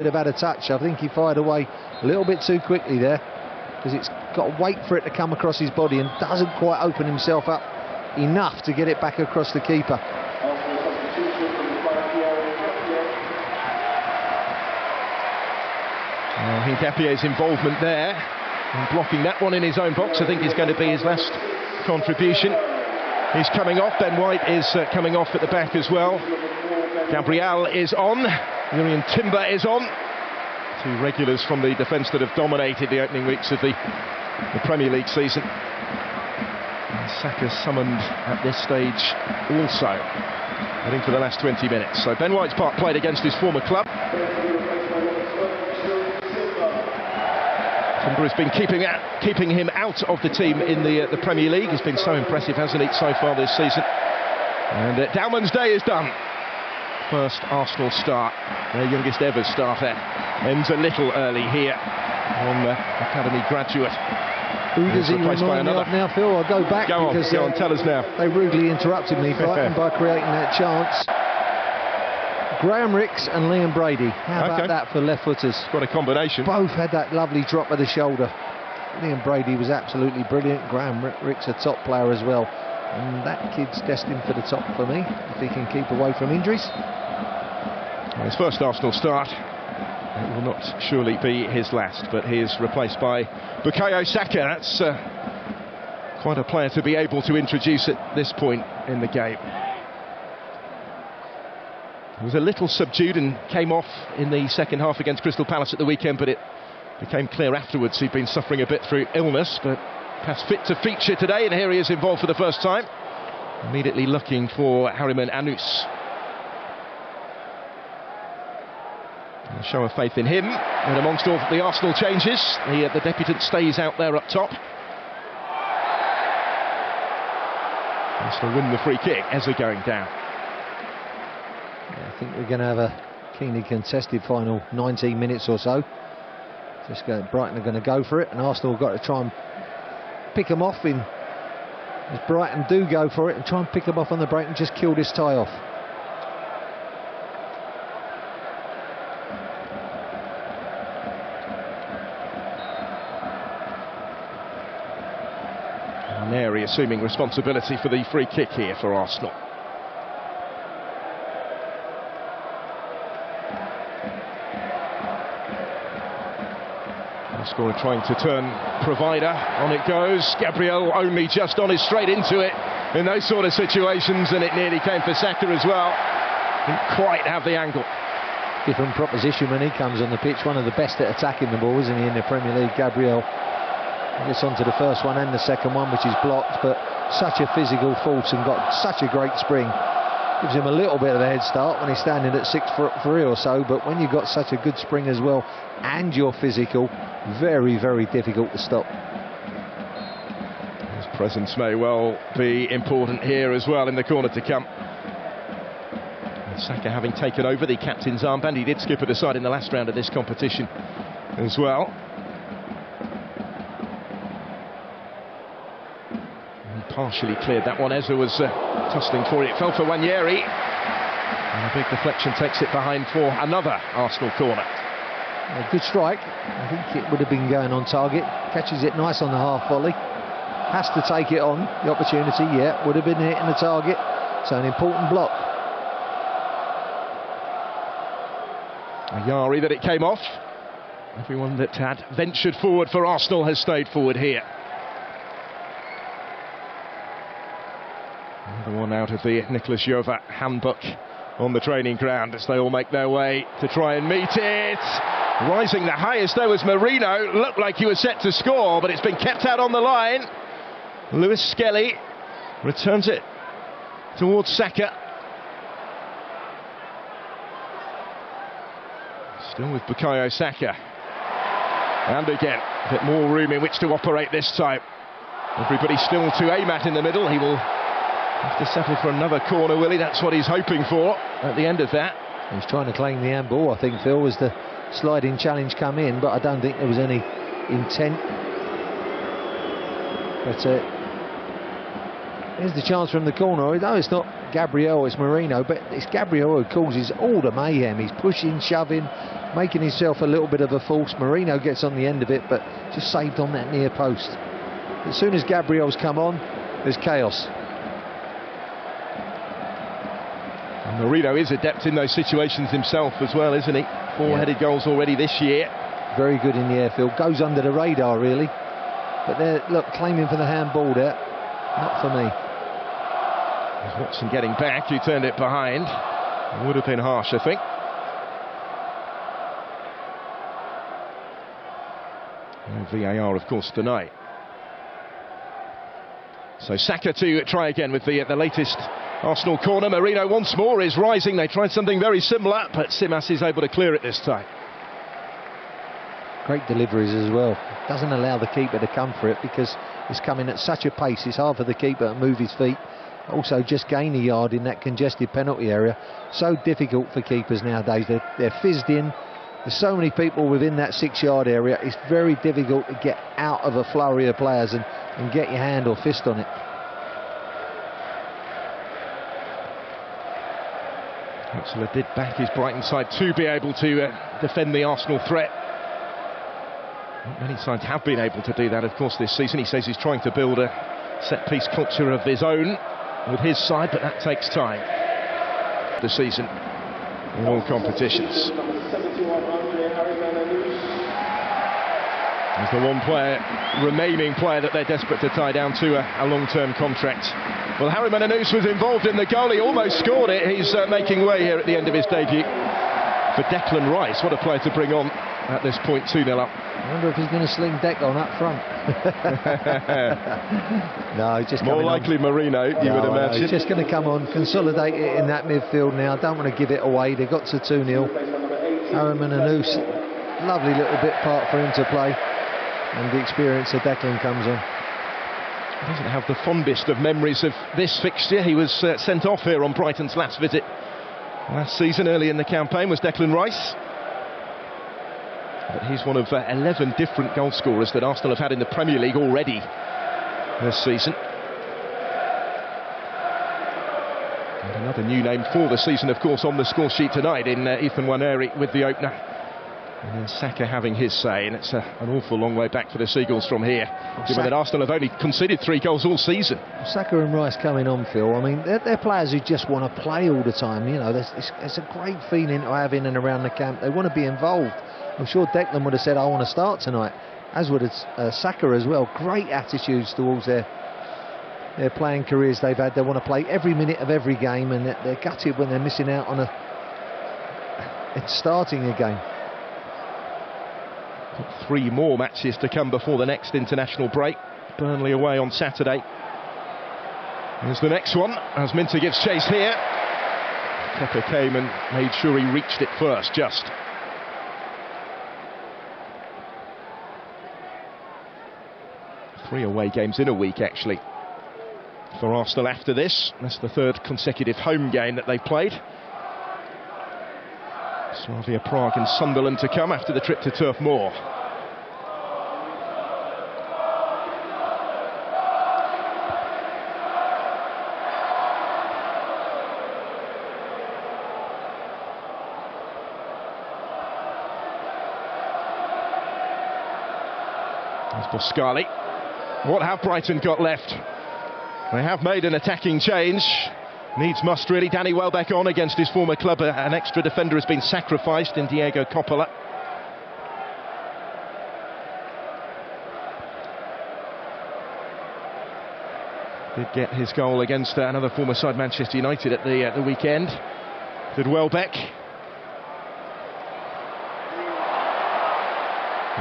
Have had a touch. I think he fired away a little bit too quickly there, because it's got to wait for it to come across his body and doesn't quite open himself up enough to get it back across the keeper. I think Appier's involvement there in blocking that one in his own box, I think, is going to be his last contribution. He's coming off. Ben White is coming off at the back as well. Gabriel is on. Jurrien Timber is on. Two regulars from the defence that have dominated the opening weeks of the Premier League season. And Saka summoned at this stage also, I think, for the last 20 minutes. So Ben White's part played against his former club. Timber has been keeping him out of the team in the Premier League. He's been so impressive, hasn't he, so far this season. And Dowman's day is done. First Arsenal start, their youngest ever starter, ends a little early here on academy graduate. Who does he remind me of now, Phil? I'll go back because go on, tell us now. They rudely interrupted me, Brighton, by creating that chance. Graham Rix and Liam Brady. How about that for left-footers? What a combination. Both had that lovely drop of the shoulder. Liam Brady was absolutely brilliant. Graham Rix, a top player as well. And that kid's destined for the top for me, if he can keep away from injuries. Well, his first Arsenal start. It will not surely be his last, but he is replaced by Bukayo Saka. That's quite a player to be able to introduce at this point in the game. He was a little subdued and came off in the second half against Crystal Palace at the weekend, but it became clear afterwards he'd been suffering a bit through illness, but has fit to feature today, and here he is involved for the first time, immediately looking for Harriman Anus. A show of faith in him, and amongst all the Arsenal changes, the debutant stays out there up top. Arsenal win the free kick as they're going down. Yeah, I think we're going to have a keenly contested final 19 minutes or so. Brighton are going to go for it, and Arsenal have got to try and pick them off as Brighton do go for it, and try and pick them off on the break and just kill this tie off. Neri assuming responsibility for the free kick here for Arsenal. The scorer trying to turn provider. On it goes. Gabriel only just on his straight into it in those sort of situations, and it nearly came for Saka as well. Didn't quite have the angle. Different proposition when he comes on the pitch. One of the best at attacking the ball, isn't he, in the Premier League, Gabriel? Gets onto the first one and the second one, which is blocked, but such a physical force and got such a great spring. Gives him a little bit of a head start when he's standing at 6'3" or so, but when you've got such a good spring as well and you're physical, very, very difficult to stop. His presence may well be important here as well in the corner to come. And Saka having taken over the captain's armband, he did skip it aside in the last round of this competition as well. Partially cleared that one. Eza was tussling for it. It fell for Wanyeri. And a big deflection takes it behind for another Arsenal corner. A good strike. I think it would have been going on target. Catches it nice on the half volley. Has to take it on. The opportunity, yeah, would have been hitting the target. So an important block. Ayari that it came off. Everyone that had ventured forward for Arsenal has stayed forward here. Another one out of the Nicholas Jova handbook on the training ground as they all make their way to try and meet it. Rising the highest there was Marino. Looked like he was set to score, but it's been kept out on the line. Lewis Skelly returns it towards Saka. Still with Bukayo Saka. And again, a bit more room in which to operate this time. Everybody still to aim at in the middle. He will have to settle for another corner, will he? That's what he's hoping for at the end of that. He's trying to claim the handball, I think, Phil, as the sliding challenge come in, but I don't think there was any intent. But here's the chance from the corner. No, it's not Gabriel, it's Marino, but it's Gabriel who causes all the mayhem. He's pushing, shoving, making himself a little bit of a force. Marino gets on the end of it, but just saved on that near post. As soon as Gabriel's come on, there's chaos. And Marino is adept in those situations himself as well, isn't he? Four-headed goals already this year. Very good in the airfield. Goes under the radar, really. But they're, look, claiming for the handball there. Not for me. There's Watson getting back. He turned it behind. Would have been harsh, I think. No VAR, of course, tonight. So Saka to try again with the latest Arsenal corner. Marino once more is rising. They tried something very similar, but Simas is able to clear it this time. Great deliveries as well. Doesn't allow the keeper to come for it because it's coming at such a pace. It's hard for the keeper to move his feet. Also just gain a yard in that congested penalty area. So difficult for keepers nowadays. They're fizzed in. There's so many people within that 6-yard area. It's very difficult to get out of a flurry of players and get your hand or fist on it. Huxley did back his Brighton side to be able to defend the Arsenal threat. Not many sides have been able to do that, of course, this season. He says he's trying to build a set-piece culture of his own with his side, but that takes time. The season in all competitions. There's the one remaining player that they're desperate to tie down to a long-term contract. Well, Harry Menanous was involved in the goal. He almost scored it. He's making way here at the end of his debut for Declan Rice. What a player to bring on at this point, 2-0 up. I wonder if he's going to sling Declan up front. No, he's just more likely on. Marino, you would imagine. He's just going to come on, consolidate it in that midfield now. Don't want to give it away. They got to 2-0. Harry Menanous, lovely little bit part for him to play. And the experience of Declan comes on. He doesn't have the fondest of memories of this fixture. He was sent off here on Brighton's last visit last season. Early in the campaign was Declan Rice. But he's one of 11 different goal scorers that Arsenal have had in the Premier League already this season. And another new name for the season, of course, on the score sheet tonight in Ethan Nwaneri with the opener. And then Saka having his say, and it's an awful long way back for the Seagulls from here, given that Arsenal have only conceded 3 goals all season. Saka and Rice coming on, Phil. I mean, they're players who just want to play all the time. You know, it's a great feeling to have in and around the camp. They want to be involved. I'm sure Declan would have said, I want to start tonight, as would Saka as well. Great attitudes towards their playing careers they've had. They want to play every minute of every game, and they're gutted when they're missing out on starting a game. 3 more matches to come before the next international break. Burnley away on Saturday. Here's the next one, as Minter gives chase here. Kepa came and made sure he reached it first, just. Three away games in a week, actually, for Arsenal after this. That's the 3rd consecutive home game that they've played. Slavia Prague and Sunderland to come after the trip to Turf Moor. There's Boscali. What have Brighton got left? They have made an attacking change. Needs must really. Danny Welbeck on against his former club. An extra defender has been sacrificed in Diego Coppola. Did get his goal against another former side, Manchester United, at the weekend. Did Welbeck.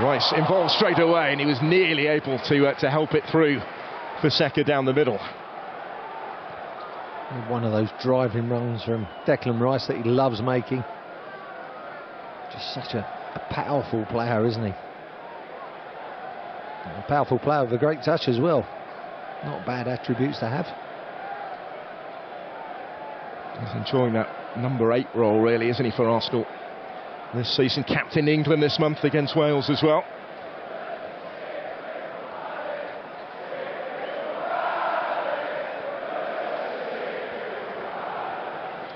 Rice involved straight away, and he was nearly able to help it through for Saka down the middle. One of those driving runs from Declan Rice that he loves making. Just such a powerful player, isn't he? A powerful player with a great touch as well. Not bad attributes to have. He's enjoying that number 8 role, really, isn't he, for Arsenal this season? Captain England this month against Wales as well.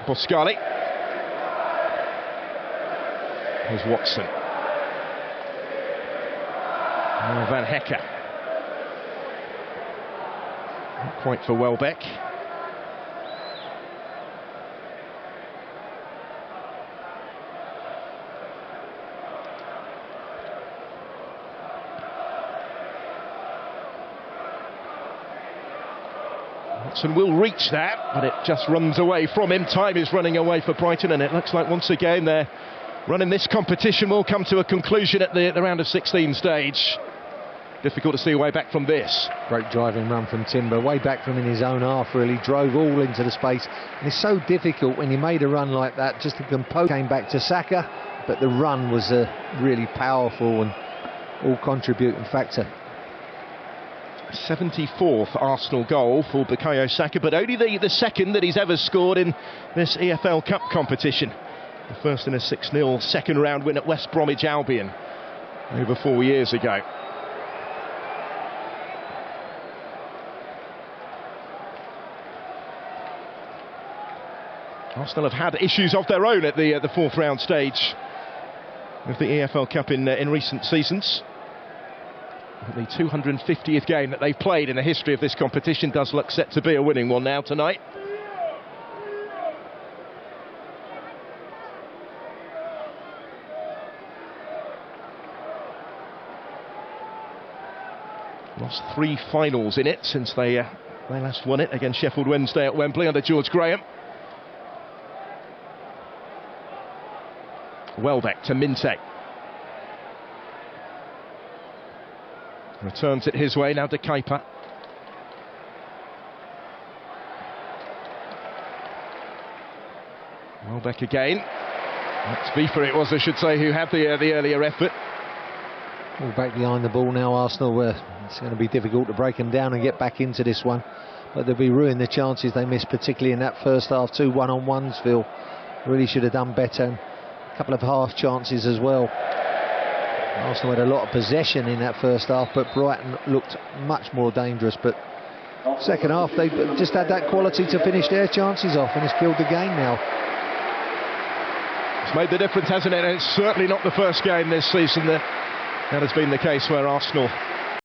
Boscali. Here's Watson. Van Hecker. Not quite for Welbeck. Watson will reach that, but it just runs away from him. Time is running away for Brighton, and it looks like once again they're running this competition will come to a conclusion at the round of 16 stage. Difficult to see a way back from this. Great driving run from Timber, way back from in his own half, really. Drove all into the space. And it's so difficult when you made a run like that, just to compose. Came back to Saka, but the run was a really powerful and all contributing factor. 74th Arsenal goal for Bukayo Saka, but only the second that he's ever scored in this EFL Cup competition. The first in a 6-0 second round win at West Bromwich Albion over 4 years ago. Arsenal have had issues of their own at the fourth round stage of the EFL Cup in recent seasons. The 250th game that they've played in the history of this competition does look set to be a winning one now tonight. Lost 3 finals in it since they last won it against Sheffield Wednesday at Wembley under George Graham. Welbeck to Minte. Returns it his way now to Kuiper. Welbeck again. That's Vifer it was, I should say, who had the earlier effort. All back behind the ball now, Arsenal. It's going to be difficult to break them down and get back into this one. But they'll be ruining the chances they missed, particularly in that first half. 2 one-on-ones, Phil. Really should have done better. A couple of half chances as well. Arsenal had a lot of possession in that first half, but Brighton looked much more dangerous. But second half, they just had that quality to finish their chances off, and it's killed the game now. It's made the difference, hasn't it? And it's certainly not the first game this season that has been the case where Arsenal